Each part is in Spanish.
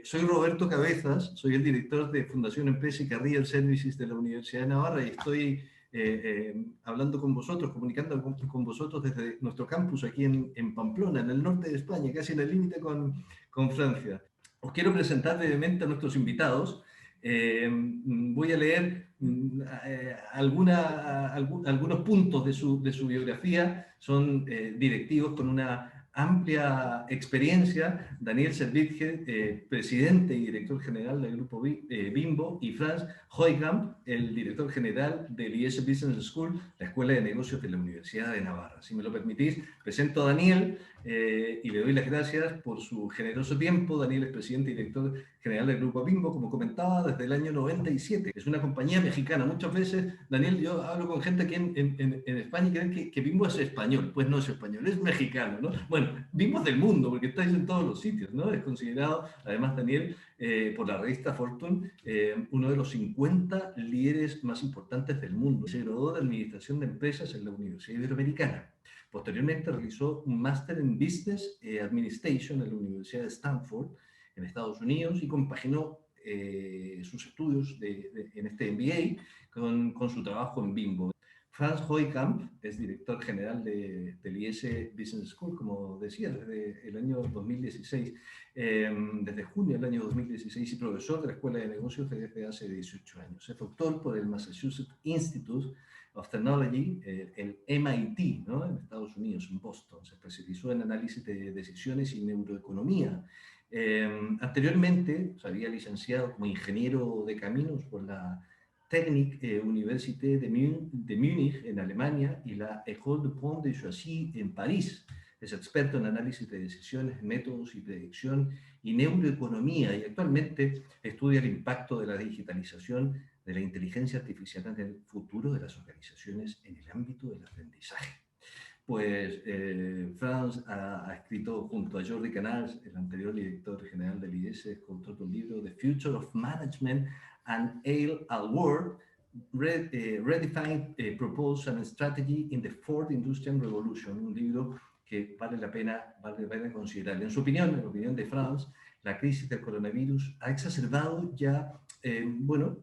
Soy Roberto Cabezas, soy el director de Fundación Empresa y Career Services de la Universidad de Navarra y estoy hablando con vosotros, comunicando con vosotros desde nuestro campus aquí en Pamplona, en el norte de España, casi en el límite con Francia. Os quiero presentar brevemente a nuestros invitados. Voy a leer algunos puntos de su biografía. Son directivos con una amplia experiencia. Daniel Servitje, presidente y director general del grupo Bimbo, y Frans Hoijkamp, el director general del IES Business School, la Escuela de Negocios de la Universidad de Navarra. Si me lo permitís, presento a Daniel y le doy las gracias por su generoso tiempo. Daniel es presidente y director general del grupo Bimbo, como comentaba, desde el año 97. Es una compañía mexicana. Muchas veces, Daniel, yo hablo con gente aquí en España y creen que Bimbo es español. Pues no es español, es mexicano, ¿no? Bueno, Bimbo es del mundo, porque estáis en todos los sitios, ¿no? Es considerado, además, Daniel, por la revista Fortune, uno de los 50 líderes más importantes del mundo. Se graduó de Administración de Empresas en la Universidad Iberoamericana. Posteriormente realizó un máster en Business Administration en la Universidad de Stanford, en Estados Unidos, y compaginó sus estudios en este MBA con su trabajo en Bimbo. Frans Hoijkamp es director general del IES Business School, como decía, desde el año 2016, desde junio del año 2016, y profesor de la Escuela de Negocios desde hace 18 años. Es doctor por el Massachusetts Institute of Technology, el MIT, ¿no? En Estados Unidos, en Boston. Se especializó en análisis de decisiones y neuroeconomía. Anteriormente se había licenciado como ingeniero de caminos por la Technische Universität de Múnich en Alemania y la École de Pont de Choisy en París. Es experto en análisis de decisiones, métodos y predicción y neuroeconomía, y actualmente estudia el impacto de la digitalización de la inteligencia artificial en el futuro de las organizaciones en el ámbito del aprendizaje. Pues Frans ha escrito junto a Jordi Canals, el anterior director general del IES, autor del libro The Future of Management and Ale Award, Redefined Proposal and Strategy in the Fourth Industrial Revolution, un libro que vale la pena considerar. En su opinión, en la opinión de Frans, la crisis del coronavirus ha exacerbado ya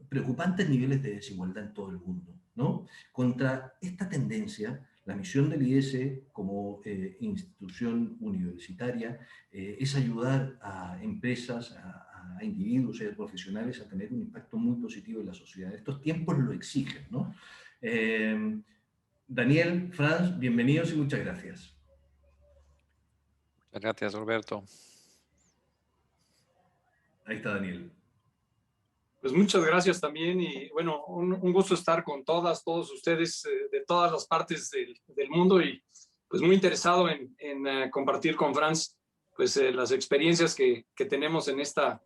preocupantes niveles de desigualdad en todo el mundo, ¿no? Contra esta tendencia, la misión del IES como institución universitaria es ayudar a empresas, a individuos y a profesionales a tener un impacto muy positivo en la sociedad. Estos tiempos lo exigen, ¿no? Daniel, Frans, bienvenidos y muchas gracias. Muchas gracias, Roberto. Ahí está Daniel. Pues muchas gracias también, y bueno, un gusto estar con todos ustedes de todas las partes del mundo, y pues muy interesado en compartir con Frans pues las experiencias que tenemos en esta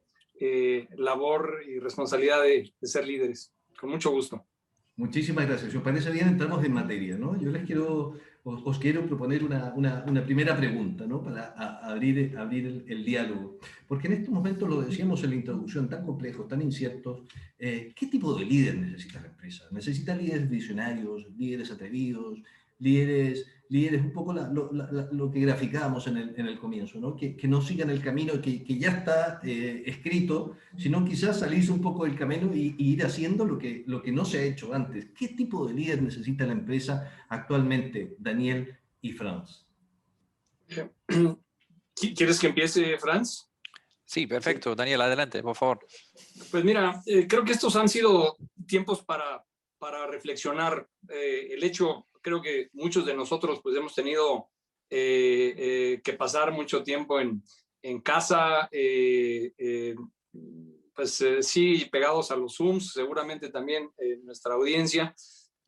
labor y responsabilidad de ser líderes. Con mucho gusto. Muchísimas gracias. Si os parece bien, entramos en materia, ¿no? Yo os quiero proponer una primera pregunta, ¿no? Para abrir el diálogo. Porque en estos momentos, lo decíamos en la introducción, tan complejos, tan inciertos, ¿qué tipo de líder necesita la empresa? ¿Necesita líderes visionarios, líderes atrevidos, líderes un poco lo que graficábamos en el comienzo, ¿no? Que no sigan el camino que ya está escrito, sino quizás salirse un poco del camino y ir haciendo lo que no se ha hecho antes? ¿Qué tipo de líder necesita la empresa actualmente, Daniel y Frans? ¿Quieres que empiece, Frans? Sí, perfecto. Sí. Daniel, adelante, por favor. Pues mira, creo que estos han sido tiempos para reflexionar. El hecho, creo que muchos de nosotros pues hemos tenido que pasar mucho tiempo en casa, sí, pegados a los Zooms, seguramente también nuestra audiencia,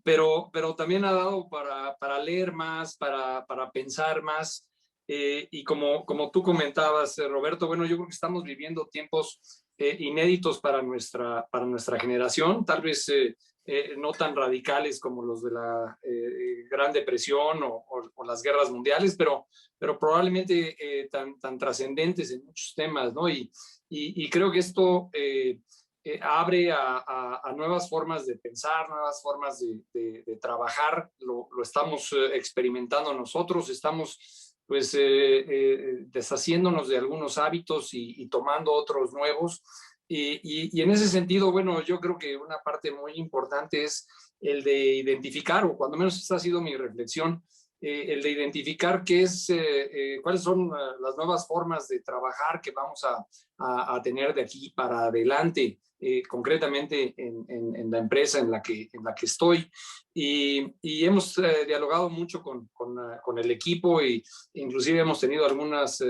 pero también ha dado para leer más, para pensar más. Y como tú comentabas, Roberto, bueno, yo creo que estamos viviendo tiempos inéditos para nuestra generación, tal vez no tan radicales como los de la Gran Depresión o las guerras mundiales, pero probablemente tan trascendentes en muchos temas, ¿no? Y creo que esto abre a nuevas formas de pensar, nuevas formas de trabajar. Lo estamos experimentando nosotros, estamos pues deshaciéndonos de algunos hábitos y tomando otros nuevos. Y en ese sentido, bueno, yo creo que una parte muy importante es el de identificar, o cuando menos esta ha sido mi reflexión, el de identificar cuáles son las nuevas formas de trabajar que vamos a tener de aquí para adelante, concretamente en la empresa en la que estoy. Y hemos dialogado mucho con el equipo e inclusive hemos tenido algunos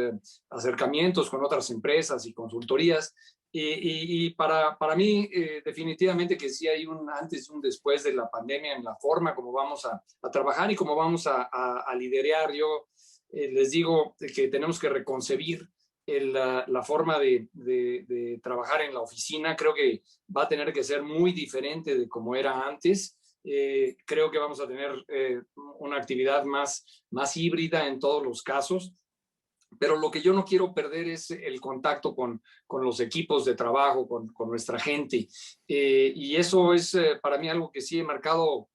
acercamientos con otras empresas y consultorías. Y para mí, definitivamente que sí hay un antes y un después de la pandemia en la forma como vamos a trabajar y cómo vamos a liderar. Yo les digo que tenemos que reconcebir la forma de trabajar en la oficina. Creo que va a tener que ser muy diferente de como era antes. Creo que vamos a tener una actividad más híbrida en todos los casos. Pero lo que yo no quiero perder es el contacto con los equipos de trabajo, con nuestra gente. Y eso es para mí algo que sí he marcado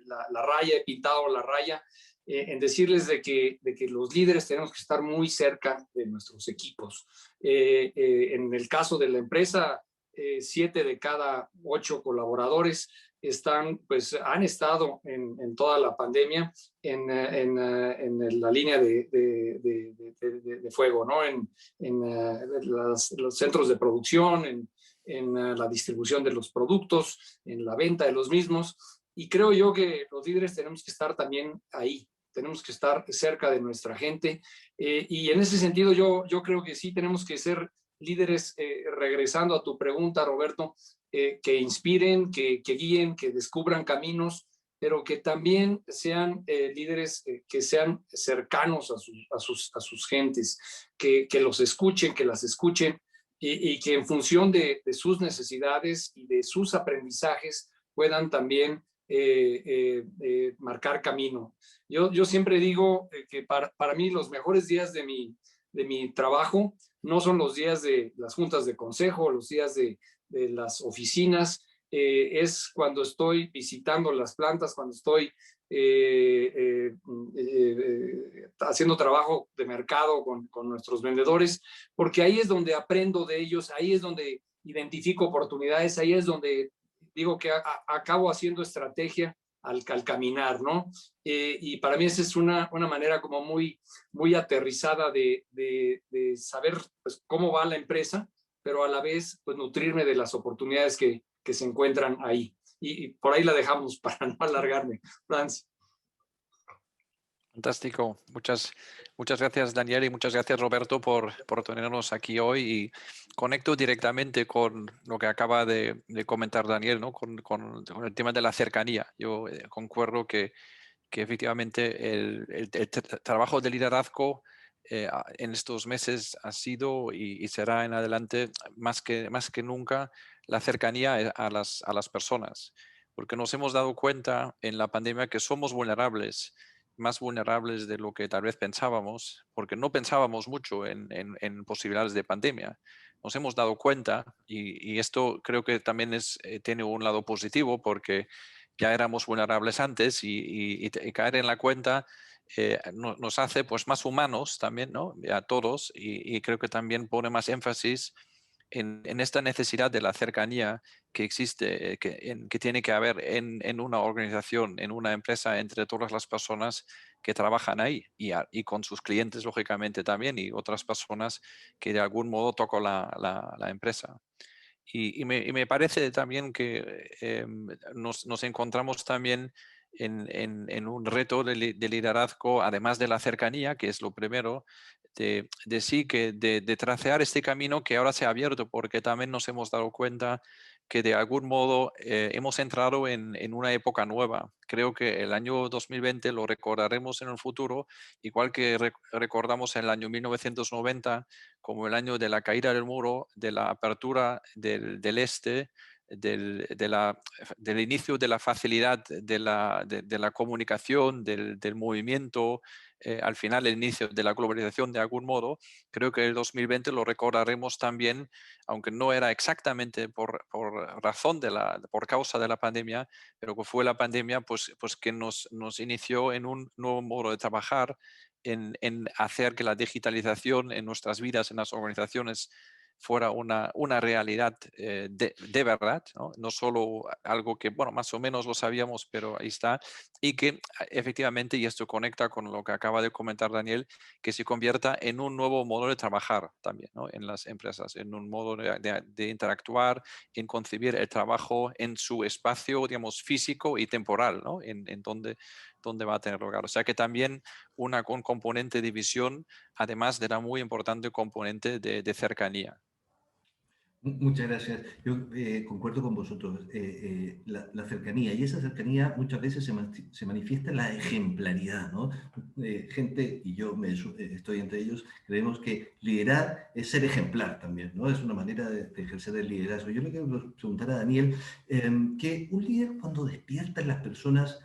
la raya, he pintado la raya, en decirles de que los líderes tenemos que estar muy cerca de nuestros equipos. En el caso de la empresa, 7 de cada 8 colaboradores han estado en toda la pandemia en la línea de fuego, ¿no? Los centros de producción, en la distribución de los productos, en la venta de los mismos. Y creo yo que los líderes tenemos que estar también ahí, tenemos que estar cerca de nuestra gente. Y en ese sentido yo creo que sí tenemos que ser líderes, regresando a tu pregunta, Roberto, que inspiren, que guíen, que descubran caminos, pero que también sean líderes que sean cercanos a sus gentes, que los escuchen, que las escuchen y que en función de sus necesidades y de sus aprendizajes puedan también marcar camino. Yo siempre digo que para mí los mejores días de mi trabajo no son los días de las juntas de consejo, los días de las oficinas, es cuando estoy visitando las plantas, cuando estoy haciendo trabajo de mercado con nuestros vendedores, porque ahí es donde aprendo de ellos, ahí es donde identifico oportunidades, ahí es donde digo que acabo haciendo estrategia al caminar, ¿no? Y para mí esa es una manera como muy aterrizada de saber pues, cómo va la empresa, pero a la vez pues, nutrirme de las oportunidades que se encuentran ahí. Y por ahí la dejamos para no alargarme. Franz. Fantástico. Muchas gracias, Daniel, y muchas gracias, Roberto, por tenernos aquí hoy. Y conecto directamente con lo que acaba de comentar Daniel, ¿no? Con el tema de la cercanía. Yo concuerdo que efectivamente el trabajo de liderazgo en estos meses ha sido y será en adelante más que nunca la cercanía a las personas, porque nos hemos dado cuenta en la pandemia que somos vulnerables, más vulnerables de lo que tal vez pensábamos, porque no pensábamos mucho en posibilidades de pandemia. Nos hemos dado cuenta y esto creo que también tiene un lado positivo porque ya éramos vulnerables antes y caer en la cuenta nos hace pues más humanos también, ¿no? A todos y creo que también pone más énfasis en esta necesidad de la cercanía que existe, que tiene que haber en una organización, en una empresa, entre todas las personas que trabajan ahí y con sus clientes, lógicamente, también, y otras personas que de algún modo tocan la empresa. Y me parece también que nos encontramos también en un reto de liderazgo, además de la cercanía, que es lo primero, de sí, que de tracear este camino que ahora se ha abierto, porque también nos hemos dado cuenta que de algún modo hemos entrado en una época nueva. Creo que el año 2020 lo recordaremos en el futuro, igual que recordamos el año 1990 como el año de la caída del muro, de la apertura del este, del inicio de la facilidad de la comunicación, del movimiento, al final el inicio de la globalización de algún modo. Creo que el 2020 lo recordaremos también, aunque no era exactamente por razón por causa de la pandemia, pero que fue la pandemia pues que nos inició en un nuevo modo de trabajar, en hacer que la digitalización en nuestras vidas, en las organizaciones, fuera una realidad de verdad, ¿no? No solo algo que, bueno, más o menos lo sabíamos, pero ahí está, y que efectivamente, y esto conecta con lo que acaba de comentar Daniel, que se convierta en un nuevo modo de trabajar también, ¿no? En las empresas, en un modo de interactuar, en concebir el trabajo en su espacio, digamos, físico y temporal, ¿no? En donde va a tener lugar. O sea que también un componente de visión, además de la muy importante componente de cercanía. Muchas gracias. Yo concuerdo con vosotros. La cercanía, y esa cercanía muchas veces se manifiesta en la ejemplaridad, ¿no? Gente, y yo estoy entre ellos, creemos que liderar es ser ejemplar también, ¿no? Es una manera de ejercer el liderazgo. Yo le quiero preguntar a Daniel, que un líder cuando despierta en las personas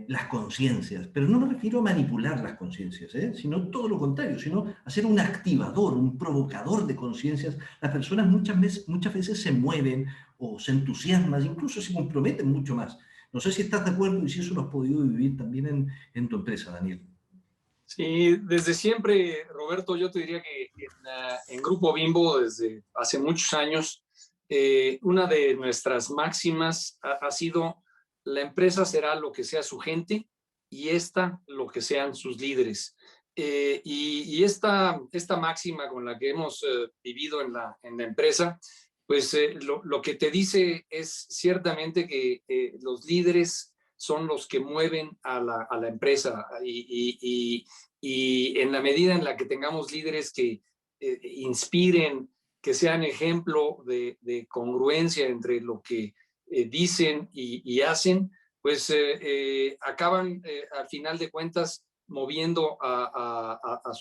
las conciencias, pero no me refiero a manipular las conciencias, sino todo lo contrario, sino a ser un activador, un provocador de conciencias. Las personas muchas veces se mueven o se entusiasman, incluso se comprometen mucho más. No sé si estás de acuerdo y si eso lo has podido vivir también en tu empresa, Daniel. Sí, desde siempre, Roberto, yo te diría que en Grupo Bimbo, desde hace muchos años, una de nuestras máximas ha sido: la empresa será lo que sea su gente y esta lo que sean sus líderes. Y esta máxima con la que hemos vivido en la empresa, pues lo que te dice es ciertamente que los líderes son los que mueven a la empresa, y en la medida en la que tengamos líderes que inspiren, que sean ejemplo de congruencia entre lo que dicen y hacen, pues acaban al final de cuentas moviendo a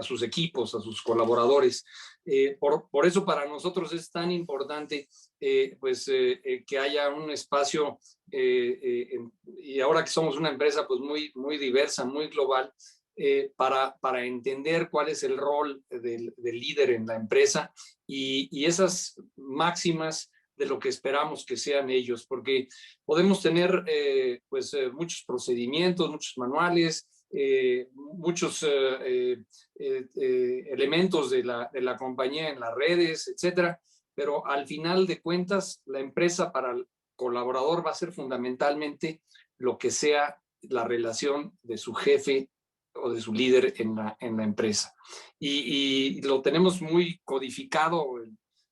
sus equipos, a sus colaboradores. Por eso para nosotros es tan importante que haya un espacio, y ahora que somos una empresa pues muy diversa, muy global, para entender cuál es el rol del líder en la empresa y esas máximas de lo que esperamos que sean ellos, porque podemos tener muchos procedimientos, muchos manuales, muchos elementos de la compañía en las redes, etcétera, pero al final de cuentas la empresa para el colaborador va a ser fundamentalmente lo que sea la relación de su jefe o de su líder en la empresa. Y lo tenemos muy codificado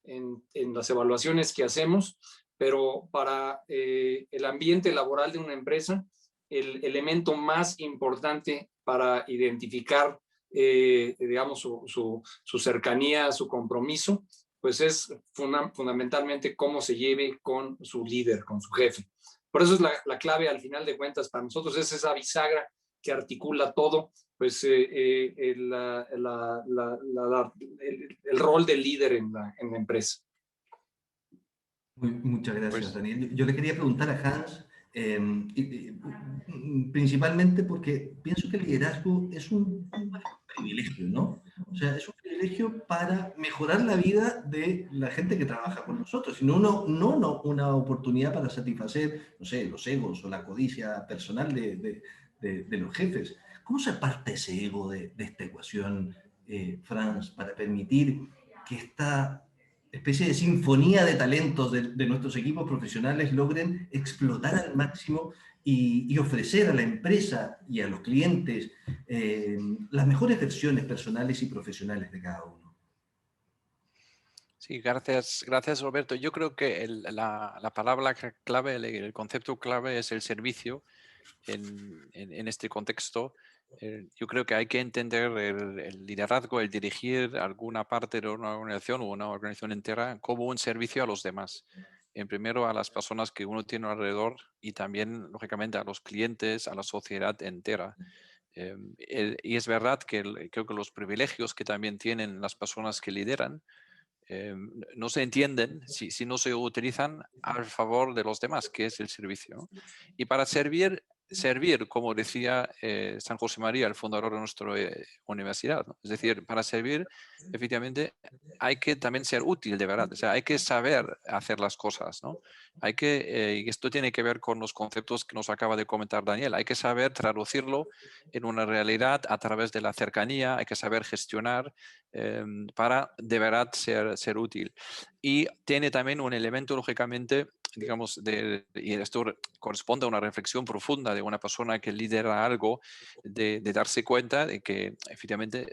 en las evaluaciones que hacemos, pero para el ambiente laboral de una empresa, el elemento más importante para identificar, digamos, su cercanía, su compromiso, pues es fundamentalmente cómo se lleve con su líder, con su jefe. Por eso es la clave, al final de cuentas, para nosotros es esa bisagra que articula todo, pues el rol del líder en la empresa. Muchas gracias, Pues Daniel. Yo le quería preguntar a Hans, principalmente porque pienso que el liderazgo es un privilegio, ¿no? O sea, es un privilegio para mejorar la vida de la gente que trabaja con nosotros, sino no una oportunidad para satisfacer, no sé, los egos o la codicia personal de los jefes. ¿Cómo se parte ese ego de esta ecuación, Franz, para permitir que esta especie de sinfonía de talentos de nuestros equipos profesionales logren explotar al máximo y ofrecer a la empresa y a los clientes las mejores versiones personales y profesionales de cada uno? sí, gracias Roberto. Yo creo que la palabra clave, el concepto clave es el servicio en este contexto. Yo creo que hay que entender el liderazgo, el dirigir alguna parte de una organización o una organización entera como un servicio a los demás. En primero a las personas que uno tiene alrededor y también, lógicamente, a los clientes, a la sociedad entera. Y es verdad que creo que los privilegios que también tienen las personas que lideran no se entienden si no se utilizan al favor de los demás, que es el servicio, ¿no? Y para servir servir, como decía San José María, el fundador de nuestra universidad, ¿no? Es decir, para servir, efectivamente, hay que también ser útil, de verdad. O sea, hay que saber hacer las cosas, ¿no? Hay que, y esto tiene que ver con los conceptos que nos acaba de comentar Daniel, hay que saber traducirlo en una realidad a través de la cercanía, hay que saber gestionar para de verdad ser útil. Y tiene también un elemento, lógicamente, digamos, y esto corresponde a una reflexión profunda de una persona que lidera algo, de darse cuenta de que efectivamente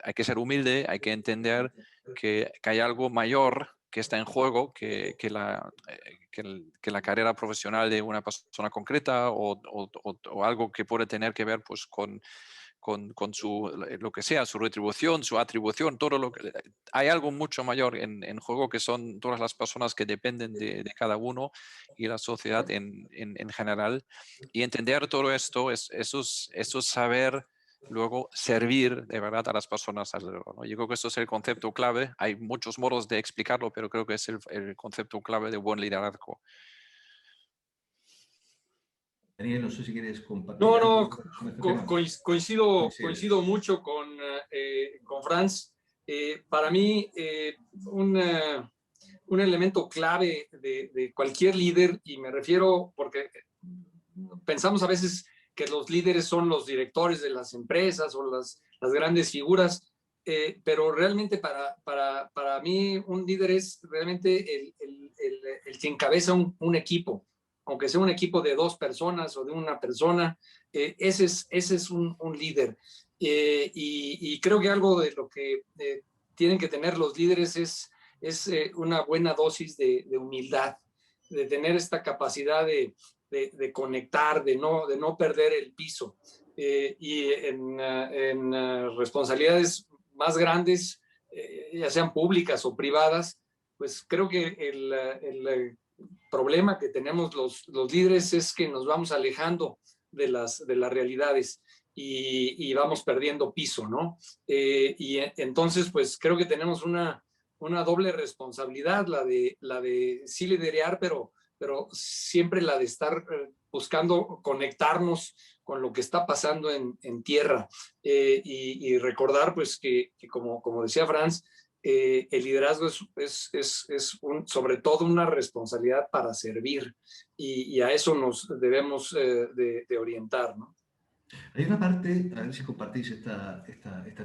hay que ser humilde, hay que entender que hay algo mayor que está en juego que la carrera profesional de una persona concreta o algo que puede tener que ver pues, con su, lo que sea, su retribución, su atribución, todo lo que... Hay algo mucho mayor en juego que son todas las personas que dependen de cada uno y la sociedad en general. Y entender todo esto, eso es saber luego servir de verdad a las personas alrededor, ¿no? Yo creo que eso es el concepto clave. Hay muchos modos de explicarlo, pero creo que es el concepto clave de buen liderazgo. Daniel, no sé si quieres compartir No, algo no, con este tema. coincido mucho con Franz. Para mí, un elemento clave de cualquier líder, y me refiero porque pensamos a veces que los líderes son los directores de las empresas o las grandes figuras, pero realmente para mí un líder es realmente el que encabeza un equipo, aunque sea un equipo de 2 personas o de una persona, ese es un líder. Y creo que algo de lo que tienen que tener los líderes es una buena dosis de humildad, de tener esta capacidad de conectar, de no perder el piso. Y en responsabilidades más grandes, ya sean públicas o privadas, pues creo que el problema que tenemos los líderes es que nos vamos alejando de las realidades y vamos perdiendo piso, ¿no? Y entonces, pues creo que tenemos una doble responsabilidad, la de sí liderear, pero siempre la de estar buscando conectarnos con lo que está pasando en tierra y recordar pues que como decía Franz, el liderazgo es sobre todo una responsabilidad para servir y a eso nos debemos de orientar, ¿no? Hay una parte, a ver si compartís esta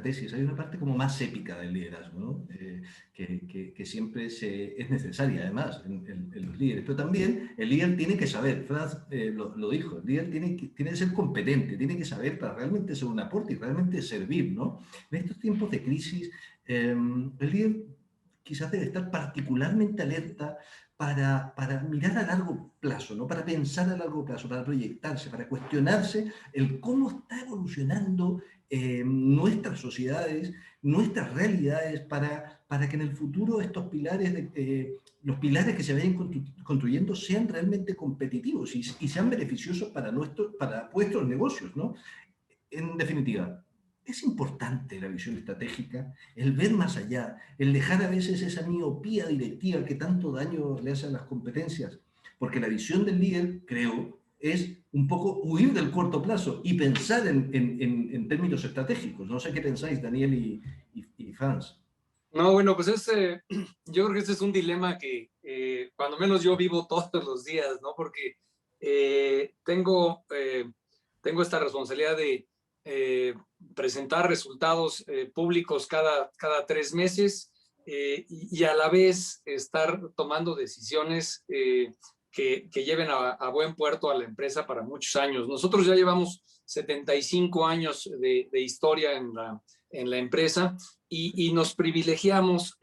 tesis, hay una parte como más épica del liderazgo, ¿no? Que siempre es necesaria, además, en los líderes. Pero también el líder tiene que saber, Franz lo dijo, el líder tiene que ser competente, tiene que saber para realmente ser un aporte y realmente servir, ¿no? En estos tiempos de crisis, el líder quizás debe estar particularmente alerta para mirar a largo plazo, ¿no? Para pensar a largo plazo, para proyectarse, para cuestionarse el cómo está evolucionando nuestras sociedades, nuestras realidades, para que en el futuro estos pilares, los pilares que se vayan construyendo sean realmente competitivos y sean beneficiosos para vuestros negocios, ¿no? En definitiva, es importante la visión estratégica, el ver más allá, el dejar a veces esa miopía directiva que tanto daño le hace a las competencias, porque la visión del líder, creo, es un poco huir del corto plazo y pensar en términos estratégicos. No sé qué pensáis, Daniel y Franz. No, bueno, pues yo creo que este es un dilema que cuando menos yo vivo todos los días, ¿no? Porque tengo esta responsabilidad de presentar resultados públicos cada 3 meses y a la vez estar tomando decisiones que lleven a buen puerto a la empresa para muchos años. Nosotros ya llevamos 75 años de historia en la empresa y nos privilegiamos.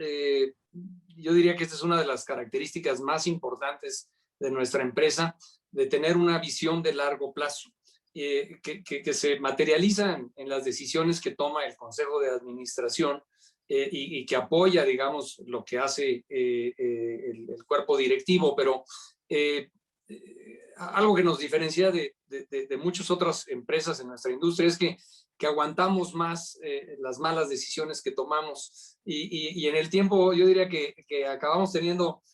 Yo diría que esta es una de las características más importantes de nuestra empresa, de tener una visión de largo plazo. Que se materializan en las decisiones que toma el Consejo de Administración y que apoya, digamos, lo que hace el cuerpo directivo, pero algo que nos diferencia de muchas otras empresas en nuestra industria es que aguantamos más las malas decisiones que tomamos y en el tiempo yo diría que acabamos teniendo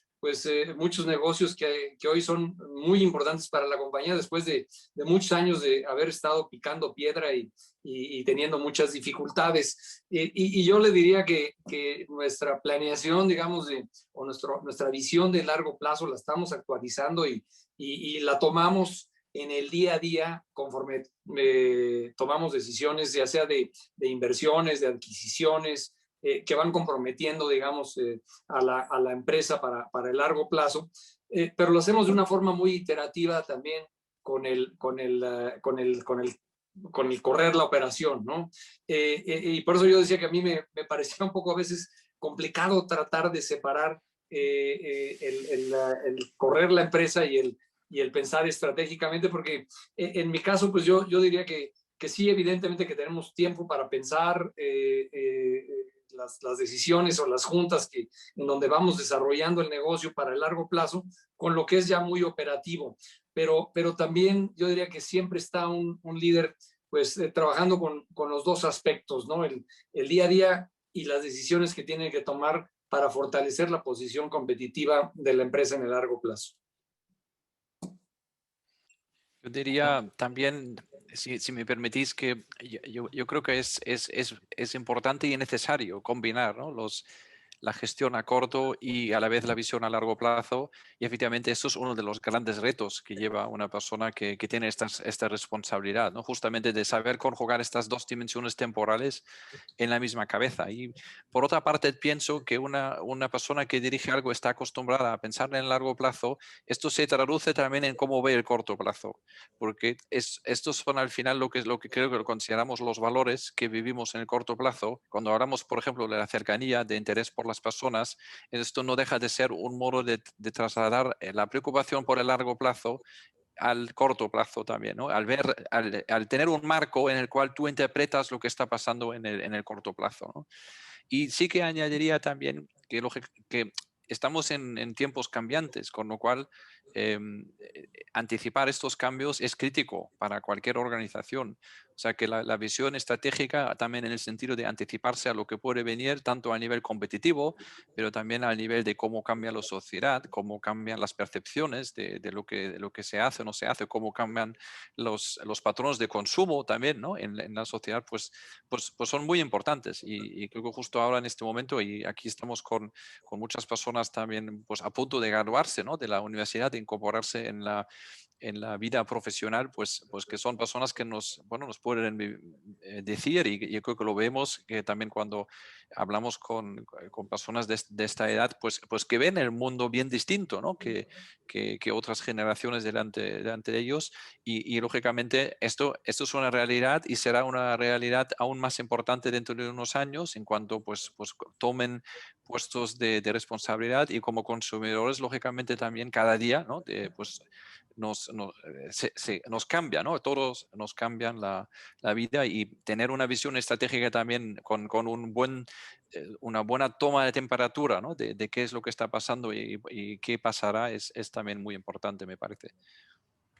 muchos negocios que hoy son muy importantes para la compañía después de muchos años de haber estado picando piedra y teniendo muchas dificultades. Y yo le diría que nuestra planeación, digamos, o nuestra visión de largo plazo la estamos actualizando y la tomamos en el día a día conforme tomamos decisiones, ya sea de inversiones, de adquisiciones, que van comprometiendo, digamos, a la empresa para el largo plazo, pero lo hacemos de una forma muy iterativa también con el correr la operación, ¿no? Y por eso yo decía que a mí me parecía un poco a veces complicado tratar de separar el correr la empresa y el pensar estratégicamente, porque en mi caso, pues yo diría que sí, evidentemente que tenemos tiempo para pensar las decisiones o las juntas en donde vamos desarrollando el negocio para el largo plazo, con lo que es ya muy operativo. Pero también yo diría que siempre está un líder pues trabajando con los dos aspectos, ¿no? El día a día y las decisiones que tiene que tomar para fortalecer la posición competitiva de la empresa en el largo plazo. Yo diría también, si me permitís, que yo creo que es importante y necesario combinar, ¿no? La gestión a corto y a la vez la visión a largo plazo. Y efectivamente esto es uno de los grandes retos que lleva una persona que tiene esta responsabilidad, ¿no? Justamente de saber conjugar estas dos dimensiones temporales en la misma cabeza. Y por otra parte, pienso que una persona que dirige algo está acostumbrada a pensar en el largo plazo. Esto se traduce también en cómo ve el corto plazo, porque estos son al final lo que creo que consideramos los valores que vivimos en el corto plazo. Cuando hablamos, por ejemplo, de la cercanía, de interés por las personas, esto no deja de ser un modo de trasladar la preocupación por el largo plazo al corto plazo también, ¿no? Al tener un marco en el cual tú interpretas lo que está pasando en el corto plazo, ¿no? Y sí que añadiría también que estamos en tiempos cambiantes, con lo cual anticipar estos cambios es crítico para cualquier organización. O sea que la visión estratégica también en el sentido de anticiparse a lo que puede venir, tanto a nivel competitivo, pero también a nivel de cómo cambia la sociedad, cómo cambian las percepciones de lo que se hace o no se hace, cómo cambian los patrones de consumo también, ¿no? en la sociedad, pues son muy importantes. Y creo que justo ahora en este momento, y aquí estamos con muchas personas también pues, a punto de graduarse, ¿no? de la universidad, de incorporarse en la vida profesional, pues que son personas que nos pueden decir, y yo creo que lo vemos, que también cuando hablamos con personas de esta edad, pues que ven el mundo bien distinto, ¿no? que otras generaciones delante de ellos, y lógicamente esto es una realidad y será una realidad aún más importante dentro de unos años en cuanto pues tomen puestos de responsabilidad, y como consumidores, lógicamente también cada día, ¿no? Nos cambia, ¿no? Todos nos cambian la vida, y tener una visión estratégica también con una buena toma de temperatura, ¿no? de qué es lo que está pasando y qué pasará es también muy importante, me parece.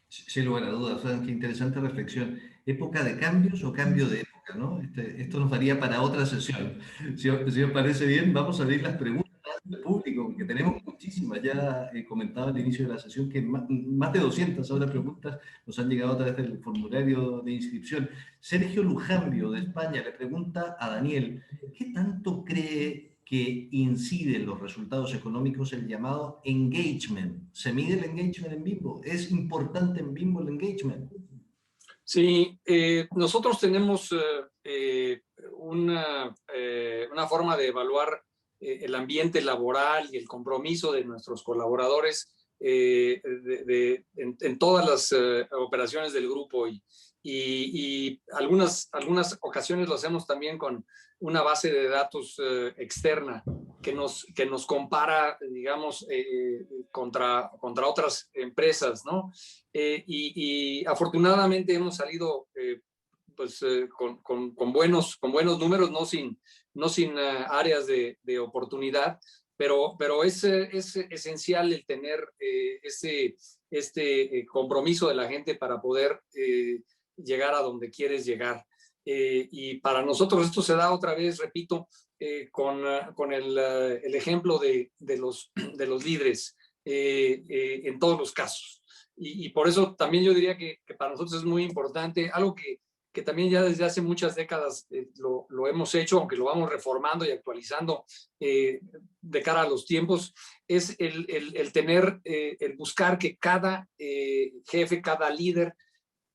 Sin lugar a dudas, Fran, qué interesante reflexión. ¿Época de cambios o cambio de época, no? Esto nos daría para otra sesión. Si os parece bien, vamos a abrir las preguntas del público, que tenemos muchísimas. Ya he comentado al inicio de la sesión que más de 200 ahora preguntas nos han llegado a través del formulario de inscripción. Sergio Lujambio, de España, le pregunta a Daniel, ¿qué tanto cree que incide en los resultados económicos el llamado engagement? ¿Se mide el engagement en Bimbo? ¿Es importante en Bimbo el engagement? Sí, nosotros tenemos una forma de evaluar el ambiente laboral y el compromiso de nuestros colaboradores en todas las operaciones del grupo, y algunas ocasiones lo hacemos también con una base de datos externa que nos compara, digamos, contra otras empresas, ¿no? Y afortunadamente hemos salido con buenos números, no sin áreas de oportunidad, pero es esencial el tener este compromiso de la gente para poder llegar a donde quieres llegar. Y para nosotros esto se da otra vez, repito, con el ejemplo de los líderes. en todos los casos. Y por eso también yo diría que para nosotros es muy importante, algo que también ya desde hace muchas décadas lo hemos hecho, aunque lo vamos reformando y actualizando de cara a los tiempos, es el tener, el buscar que cada jefe, cada líder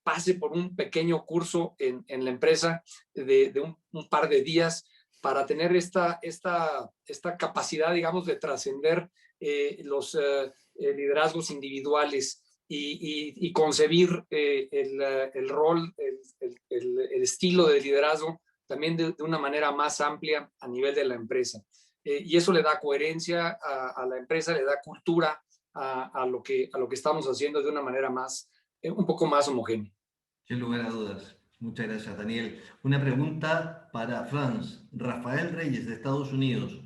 pase por un pequeño curso en la empresa de un par de días para tener esta capacidad, digamos, de trascender los liderazgos individuales y concebir el rol, el estilo de liderazgo también de una manera más amplia a nivel de la empresa. Y eso le da coherencia a la empresa, le da cultura a lo que estamos haciendo de una manera más, un poco más homogénea. Sin lugar a dudas. Muchas gracias, Daniel. Una pregunta para Franz. Rafael Reyes, de Estados Unidos.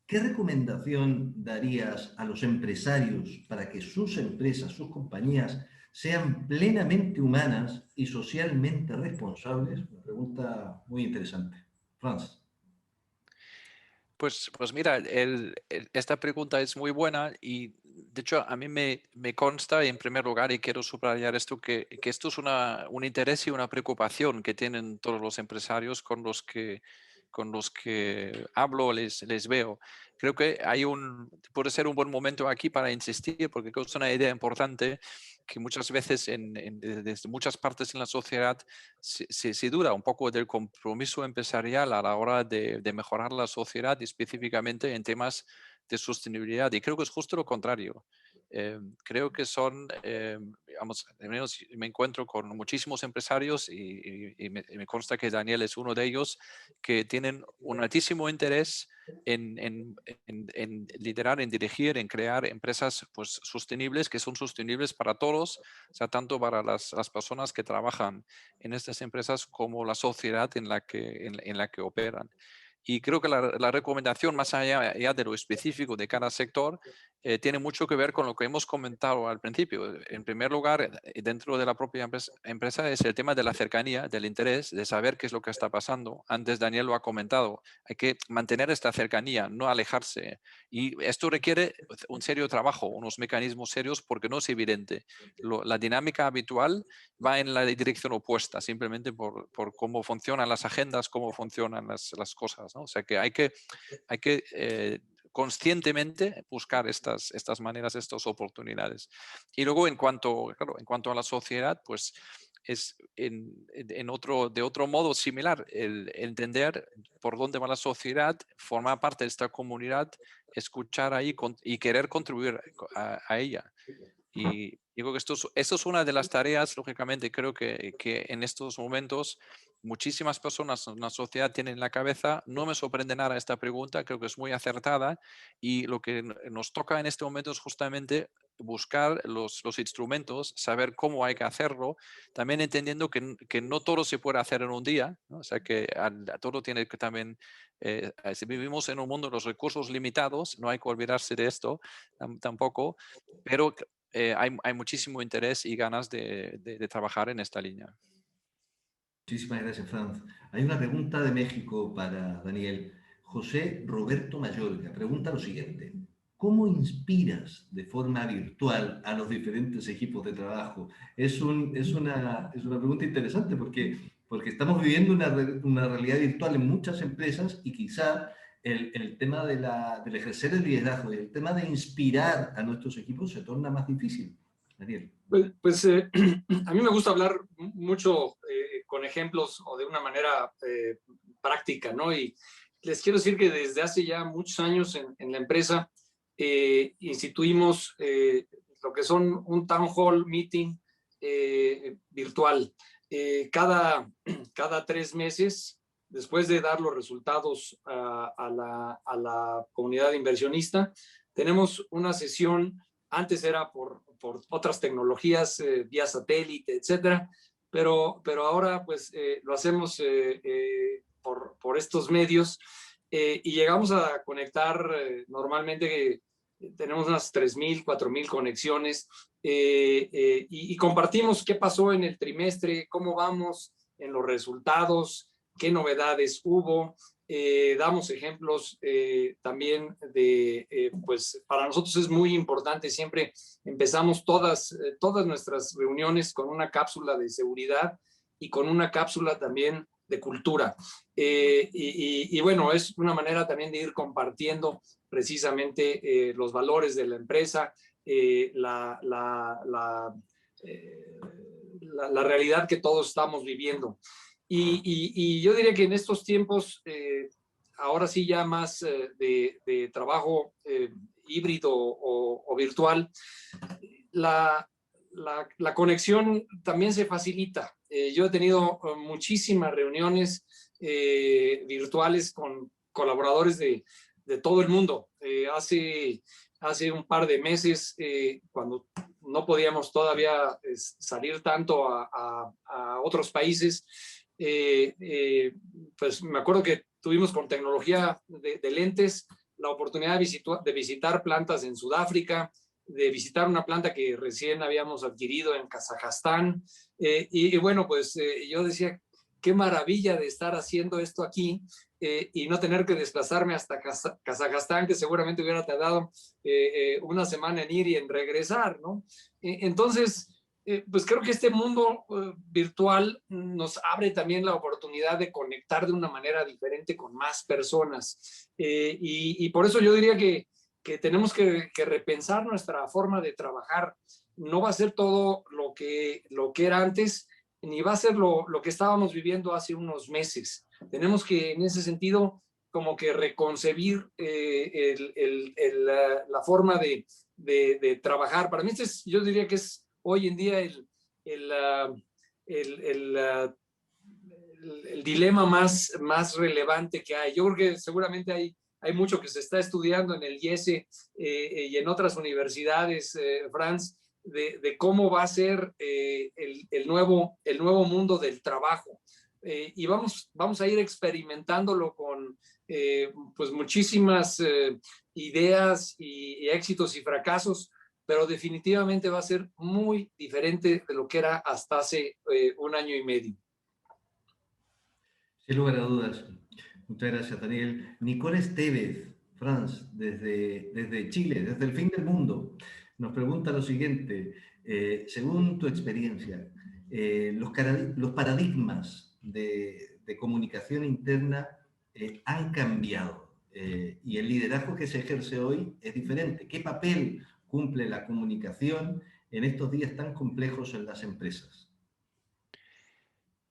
¿Qué recomendación darías a los empresarios para que sus empresas, sus compañías, sean plenamente humanas y socialmente responsables? Una pregunta muy interesante. Franz. Pues mira, esta pregunta es muy buena y de hecho a mí me consta en primer lugar y quiero subrayar esto que esto es un interés y una preocupación que tienen todos los empresarios con los que hablo, les veo. Creo que puede ser un buen momento aquí para insistir porque creo que es una idea importante que muchas veces desde muchas partes en la sociedad se duda un poco del compromiso empresarial a la hora de mejorar la sociedad, específicamente en temas de sostenibilidad. Y creo que es justo lo contrario. Creo que digamos, al menos me encuentro con muchísimos empresarios y me consta que Daniel es uno de ellos, que tienen un altísimo interés en liderar, en dirigir, en crear empresas pues, sostenibles, que son sostenibles para todos, o sea, tanto para las personas que trabajan en estas empresas como la sociedad en la que operan. Y creo que la recomendación, más allá ya de lo específico de cada sector, tiene mucho que ver con lo que hemos comentado al principio. En primer lugar, dentro de la propia empresa es el tema de la cercanía, del interés, de saber qué es lo que está pasando. Antes Daniel lo ha comentado, hay que mantener esta cercanía, no alejarse. Y esto requiere un serio trabajo, unos mecanismos serios, porque no es evidente. La dinámica habitual va en la dirección opuesta, simplemente por cómo funcionan las agendas, cómo funcionan las cosas, ¿no? O sea que hay que conscientemente buscar estas maneras, estas oportunidades. Y luego en cuanto a la sociedad, pues es de otro modo similar, el entender por dónde va la sociedad, formar parte de esta comunidad, escuchar ahí y querer contribuir a ella. Y digo que esto es una de las tareas, lógicamente, creo que en estos momentos muchísimas personas en la sociedad tienen en la cabeza. No me sorprende nada esta pregunta, creo que es muy acertada y lo que nos toca en este momento es justamente buscar los instrumentos, saber cómo hay que hacerlo, también entendiendo que no todo se puede hacer en un día, ¿no? O sea que a todo tiene que también, si vivimos en un mundo de los recursos limitados, no hay que olvidarse de esto tampoco, pero hay muchísimo interés y ganas de trabajar en esta línea. Muchísimas gracias, Franz. Hay una pregunta de México para Daniel. José Roberto Mayorga pregunta lo siguiente. ¿Cómo inspiras de forma virtual a los diferentes equipos de trabajo? Es una pregunta interesante porque estamos viviendo una realidad virtual en muchas empresas y quizá el tema del ejercer el liderazgo y el tema de inspirar a nuestros equipos se torna más difícil. Daniel. Pues a mí me gusta hablar mucho con ejemplos o de una manera práctica, ¿no? Y les quiero decir que desde hace ya muchos años en la empresa instituimos lo que son un town hall meeting virtual. Cada 3 meses, después de dar los resultados a la comunidad inversionista, tenemos una sesión. Antes era por otras tecnologías, vía satélite, etcétera, pero ahora pues lo hacemos por estos medios y llegamos a conectar normalmente, tenemos unas 3,000, 4,000 conexiones y compartimos qué pasó en el trimestre, cómo vamos en los resultados, qué novedades hubo. Damos ejemplos también pues para nosotros es muy importante, siempre empezamos todas nuestras reuniones con una cápsula de seguridad y con una cápsula también de cultura. Y bueno, es una manera también de ir compartiendo precisamente los valores de la empresa, la realidad que todos estamos viviendo. Y yo diría que en estos tiempos, ahora sí ya más de trabajo híbrido o virtual, la conexión también se facilita. Yo he tenido muchísimas reuniones virtuales con colaboradores de todo el mundo. Hace un par de meses, cuando no podíamos todavía salir tanto a otros países, pues me acuerdo que tuvimos con tecnología de lentes la oportunidad de visitar plantas en Sudáfrica, de visitar una planta que recién habíamos adquirido en Kazajstán. Y bueno, pues yo decía, qué maravilla de estar haciendo esto aquí y no tener que desplazarme hasta Kazajstán, que seguramente hubiera tardado una semana en ir y en regresar, ¿no? Entonces, pues creo que este mundo virtual nos abre también la oportunidad de conectar de una manera diferente con más personas. Y por eso yo diría que tenemos que repensar nuestra forma de trabajar. No va a ser todo lo que era antes, ni va a ser lo que estábamos viviendo hace unos meses. Tenemos que, en ese sentido, como que reconcebir la forma de trabajar. Para mí, yo diría que es hoy en día el dilema más relevante que hay. Yo creo que seguramente hay mucho que se está estudiando en el IESE y en otras universidades, Franz, de cómo va a ser el nuevo mundo del trabajo. Y vamos a ir experimentándolo con pues muchísimas ideas y éxitos y fracasos, pero definitivamente va a ser muy diferente de lo que era hasta hace un año y medio. Sin lugar a dudas. Muchas gracias, Daniel. Nicole Estevez, Franz, desde Chile, desde el fin del mundo, nos pregunta lo siguiente. Según tu experiencia, los paradigmas de comunicación interna han cambiado y el liderazgo que se ejerce hoy es diferente. ¿Qué papel cumple la comunicación en estos días tan complejos en las empresas?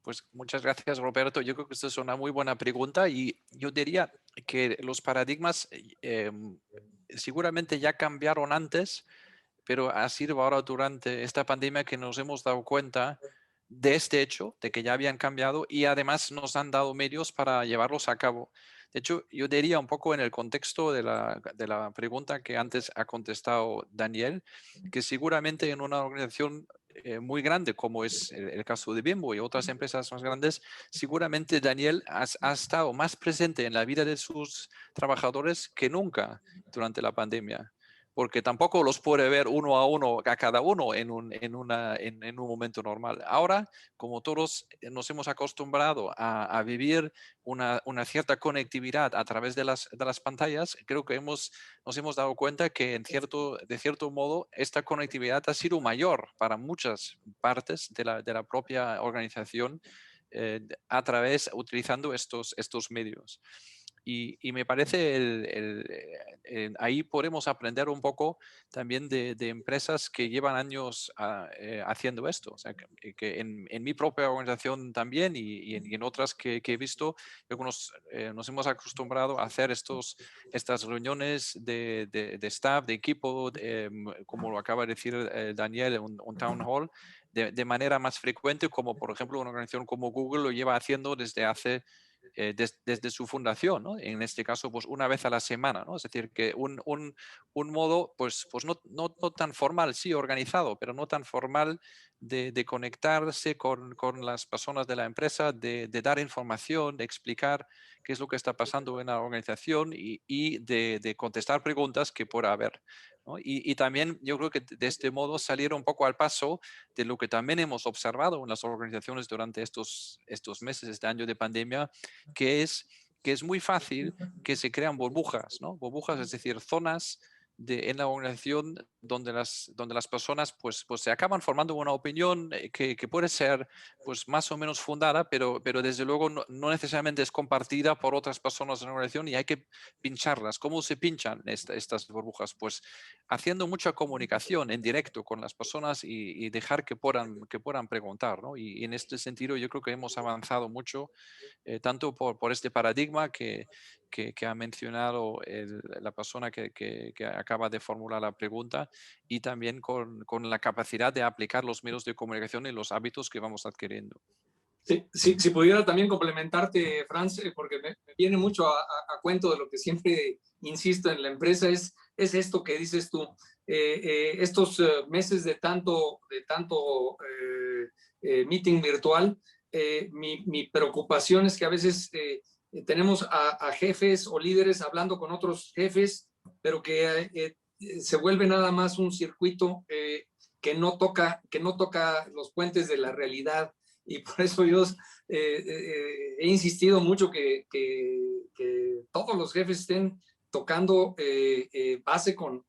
Pues muchas gracias, Roberto. Yo creo que esta es una muy buena pregunta y yo diría que los paradigmas seguramente ya cambiaron antes, pero ha sido ahora durante esta pandemia que nos hemos dado cuenta de este hecho, de que ya habían cambiado y además nos han dado medios para llevarlos a cabo. De hecho, yo diría un poco en el contexto de la pregunta que antes ha contestado Daniel, que seguramente en una organización muy grande como es el caso de Bimbo y otras empresas más grandes, seguramente Daniel ha estado más presente en la vida de sus trabajadores que nunca durante la pandemia, porque tampoco los puede ver uno a uno a cada uno en un momento normal. Ahora, como todos nos hemos acostumbrado a vivir una cierta conectividad a través de las pantallas, creo que nos hemos dado cuenta que de cierto modo esta conectividad ha sido mayor para muchas partes de la propia organización utilizando estos medios. Y me parece ahí podemos aprender un poco también de empresas que llevan años haciendo esto. O sea, que en mi propia organización también y en otras que he visto, nos hemos acostumbrado a hacer estas reuniones de staff, de equipo, como lo acaba de decir Daniel, un town hall, de manera más frecuente, como por ejemplo una organización como Google lo lleva haciendo desde su fundación, ¿no? En este caso, pues una vez a la semana, ¿no? Es decir, que un modo, pues no tan formal, sí organizado, pero no tan formal de conectarse con las personas de la empresa, de dar información, de explicar qué es lo que está pasando en la organización y de contestar preguntas que pueda haber. ¿no? Y también yo creo que de este modo salir un poco al paso de lo que también hemos observado en las organizaciones durante estos meses, este año de pandemia, que es muy fácil que se crean burbujas, ¿no? Burbujas, es decir, zonas en la organización donde las personas pues se acaban formando una opinión que puede ser pues más o menos fundada, pero desde luego no necesariamente es compartida por otras personas en la organización y hay que pincharlas. ¿Cómo se pinchan estas burbujas? Pues haciendo mucha comunicación en directo con las personas y dejar que puedan preguntar, ¿no? Y en este sentido yo creo que hemos avanzado mucho, tanto por este paradigma que ha mencionado la persona que acaba de formular la pregunta, y también con la capacidad de aplicar los medios de comunicación y los hábitos que vamos adquiriendo. Sí, si pudiera también complementarte, Franz, porque me viene mucho a cuento de lo que siempre insisto en la empresa, es esto que dices tú. Estos meses de tanto meeting virtual, mi preocupación es que a veces tenemos a jefes o líderes hablando con otros jefes, pero que se vuelve nada más un circuito que no toca los puentes de la realidad. Y por eso yo he insistido mucho que todos los jefes estén tocando base con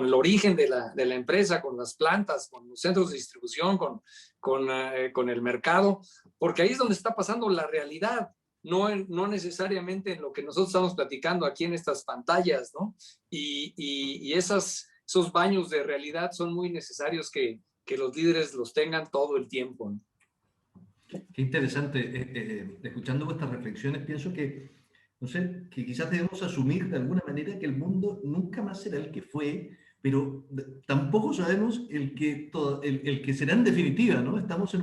el origen de la empresa, con las plantas, con los centros de distribución, con el mercado, porque ahí es donde está pasando la realidad, no necesariamente en lo que nosotros estamos platicando aquí en estas pantallas, ¿no? Y esos baños de realidad son muy necesarios que los líderes los tengan todo el tiempo, ¿no? Qué interesante. Escuchando vuestras reflexiones, pienso que, no sé, que quizás debemos asumir de alguna manera que el mundo nunca más será el que fue, pero tampoco sabemos el que será en definitiva, ¿no? Estamos en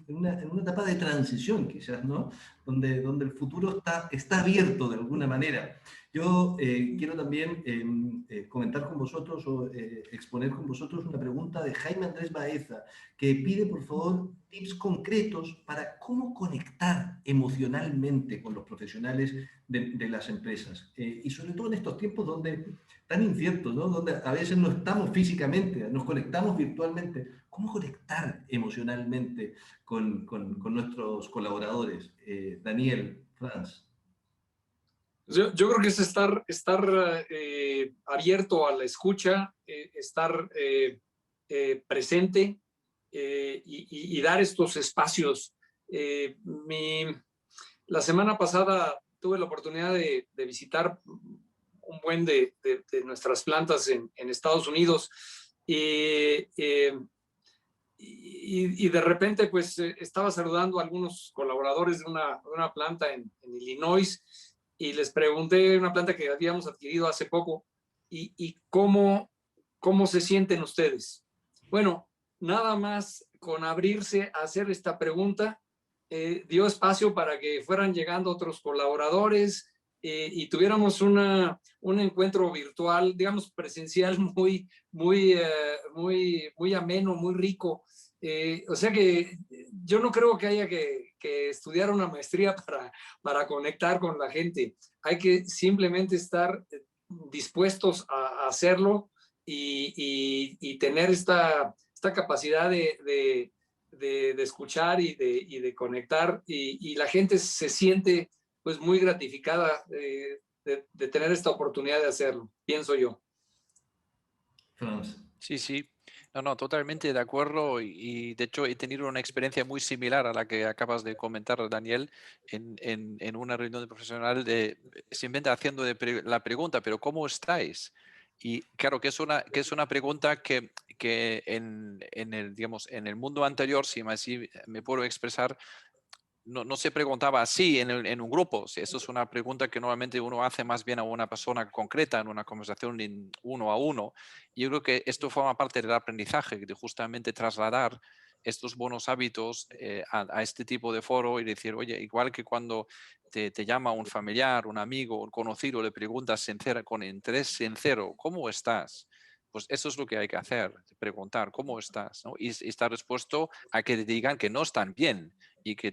una etapa de transición, quizás, ¿no? Donde el futuro está abierto de alguna manera. Yo quiero también comentar con vosotros o exponer con vosotros una pregunta de Jaime Andrés Baeza, que pide, por favor, tips concretos para cómo conectar emocionalmente con los profesionales de las empresas. Y sobre todo en estos tiempos tan inciertos, ¿no? Donde a veces no estamos físicamente, nos conectamos virtualmente. ¿Cómo conectar emocionalmente con nuestros colaboradores? Daniel, Franz. Yo creo que es estar abierto a la escucha, estar presente, y dar estos espacios. La semana pasada tuve la oportunidad de visitar un buen de nuestras plantas en Estados Unidos, y de repente pues estaba saludando a algunos colaboradores de una planta en Illinois, y les pregunté, una planta que habíamos adquirido hace poco, y cómo se sienten ustedes. Bueno, nada más con abrirse a hacer esta pregunta, dio espacio para que fueran llegando otros colaboradores, y tuviéramos un encuentro virtual, digamos presencial, muy ameno, muy rico. O sea que yo no creo que haya que estudiar una maestría para conectar con la gente. Hay que simplemente estar dispuestos a hacerlo, y tener esta capacidad de escuchar y de conectar, y la gente se siente pues muy gratificada de tener esta oportunidad de hacerlo, pienso yo. Franz. Sí. No, totalmente de acuerdo, y de hecho he tenido una experiencia muy similar a la que acabas de comentar, Daniel, en una reunión de profesional, simplemente haciendo la pregunta, pero ¿cómo estáis? Y claro que es una pregunta que en el mundo anterior, si así me puedo expresar, no se preguntaba así en un grupo. Eso es una pregunta que normalmente uno hace más bien a una persona concreta en una conversación uno a uno. Y yo creo que esto forma parte del aprendizaje, de justamente trasladar estos buenos hábitos a este tipo de foro, y decir, oye, igual que cuando te llama un familiar, un amigo, un conocido, le preguntas con interés sincero, ¿cómo estás? Pues eso es lo que hay que hacer, preguntar, ¿cómo estás? ¿No? Y estar dispuesto a que te digan que no están bien, que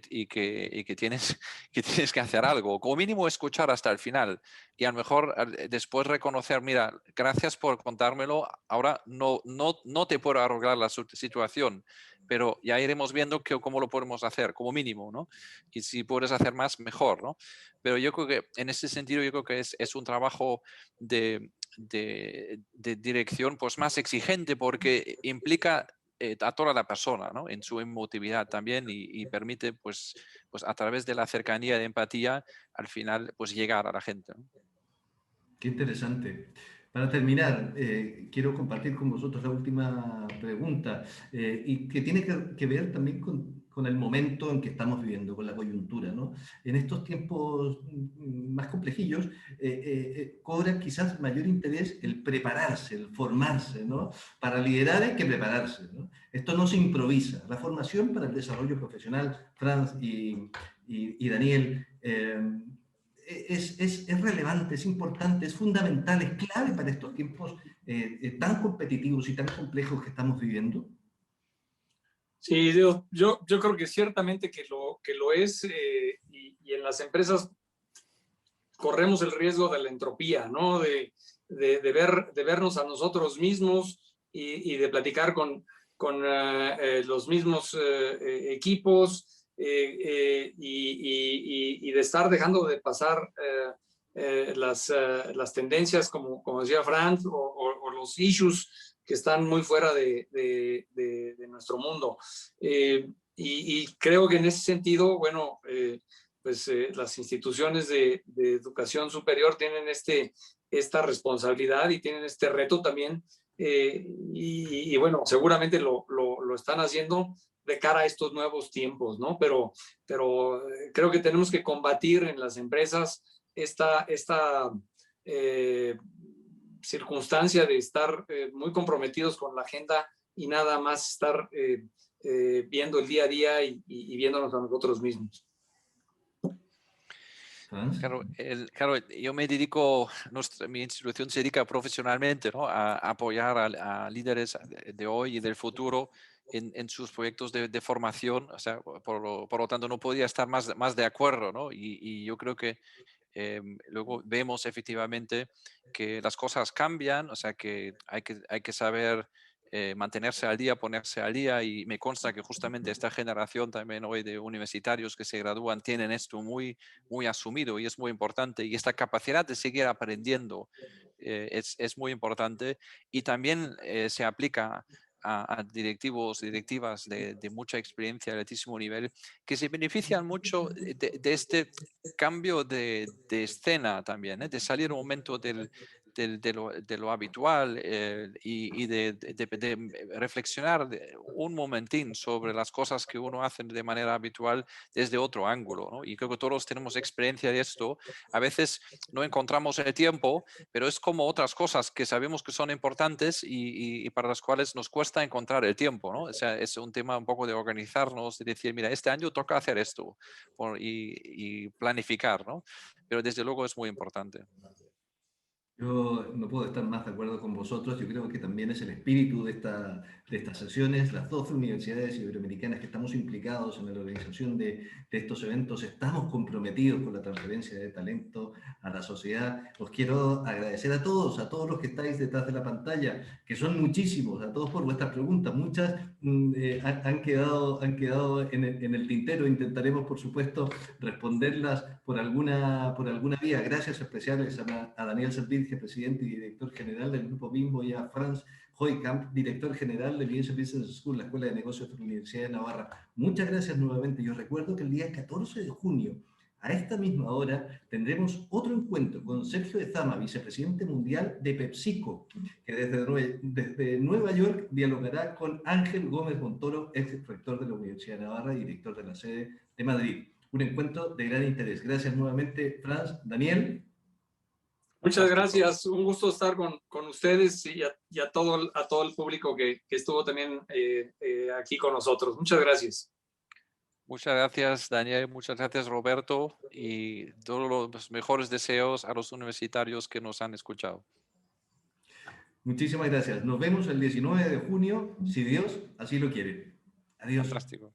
tienes, que tienes que hacer algo. Como mínimo escuchar hasta el final y a lo mejor después reconocer, mira, gracias por contármelo, ahora no te puedo arreglar la situación, pero ya iremos viendo cómo lo podemos hacer, como mínimo, ¿no? Y si puedes hacer más, mejor, ¿no? Pero yo creo que en ese sentido, yo creo que es un trabajo de dirección pues más exigente porque implica a toda la persona, ¿no? En su emotividad también y permite pues a través de la cercanía de empatía al final pues llegar a la gente, ¿no? Qué interesante. Para terminar, quiero compartir con vosotros la última pregunta y que tiene que ver también con el momento en que estamos viviendo, con la coyuntura, ¿no? En estos tiempos más complejillos, cobra quizás mayor interés el prepararse, el formarse, ¿no? Para liderar hay que prepararse, ¿no? Esto no se improvisa. La formación para el desarrollo profesional, Franz y Daniel, es relevante, es importante, es fundamental, es clave para estos tiempos tan competitivos y tan complejos que estamos viviendo. Sí, yo creo que ciertamente que lo es y en las empresas corremos el riesgo de la entropía, ¿no? De vernos a nosotros mismos y de platicar con los mismos equipos y de estar dejando de pasar las tendencias, como decía Franz, o los issues que están muy fuera de nuestro mundo. Y creo que en ese sentido, bueno, pues las instituciones de educación superior tienen esta responsabilidad y tienen este reto también. Y bueno, seguramente lo están haciendo de cara a estos nuevos tiempos, ¿no? Pero creo que tenemos que combatir en las empresas esta circunstancia de estar muy comprometidos con la agenda y nada más estar viendo el día a día y viéndonos a nosotros mismos. Claro, claro, yo me dedico, mi institución se dedica profesionalmente, ¿no? A apoyar a líderes de hoy y del futuro en sus proyectos de formación. O sea, por lo tanto, no podía estar más de acuerdo, ¿no? Y yo creo que luego vemos efectivamente que las cosas cambian, o sea, que hay que saber mantenerse al día, ponerse al día, y me consta que justamente esta generación también hoy de universitarios que se gradúan tienen esto muy asumido y es muy importante, y esta capacidad de seguir aprendiendo es muy importante y también se aplica a directivos, directivas de mucha experiencia, de altísimo nivel, que se benefician mucho de este cambio de escena también, de salir un momento de lo habitual y de reflexionar un momentín sobre las cosas que uno hace de manera habitual desde otro ángulo, ¿no? Y creo que todos tenemos experiencia de esto. A veces no encontramos el tiempo, pero es como otras cosas que sabemos que son importantes y para las cuales nos cuesta encontrar el tiempo, ¿no? O sea, es un tema un poco de organizarnos, de decir, mira, este año toca hacer esto y planificar, ¿no? Pero desde luego es muy importante. Yo no puedo estar más de acuerdo con vosotros. Yo creo que también es el espíritu de estas sesiones. Las 12 universidades iberoamericanas que estamos implicados en la organización de estos eventos estamos comprometidos con la transferencia de talento a la sociedad. Os quiero agradecer a todos los que estáis detrás de la pantalla, que son muchísimos, a todos por vuestras preguntas. Muchas han quedado en el tintero. Intentaremos, por supuesto, responderlas por alguna vía. Gracias especiales a Daniel Servirge, presidente y director general del Grupo Bimbo, y a Franz Hooijkamp, director general de Liège Business School, la Escuela de Negocios de la Universidad de Navarra. Muchas gracias nuevamente. Yo recuerdo que el día 14 de junio, a esta misma hora, tendremos otro encuentro con Sergio Ezama, vicepresidente mundial de PepsiCo, que desde Nueva York dialogará con Ángel Gómez Montoro, ex rector de la Universidad de Navarra y director de la sede de Madrid. Un encuentro de gran interés. Gracias nuevamente, Franz, Daniel. Muchas gracias, un gusto estar con ustedes y a todo el público que estuvo también aquí con nosotros. Muchas gracias. Muchas gracias, Daniel. Muchas gracias, Roberto. Y todos los mejores deseos a los universitarios que nos han escuchado. Muchísimas gracias. Nos vemos el 19 de junio, si Dios así lo quiere. Adiós. Fantástico.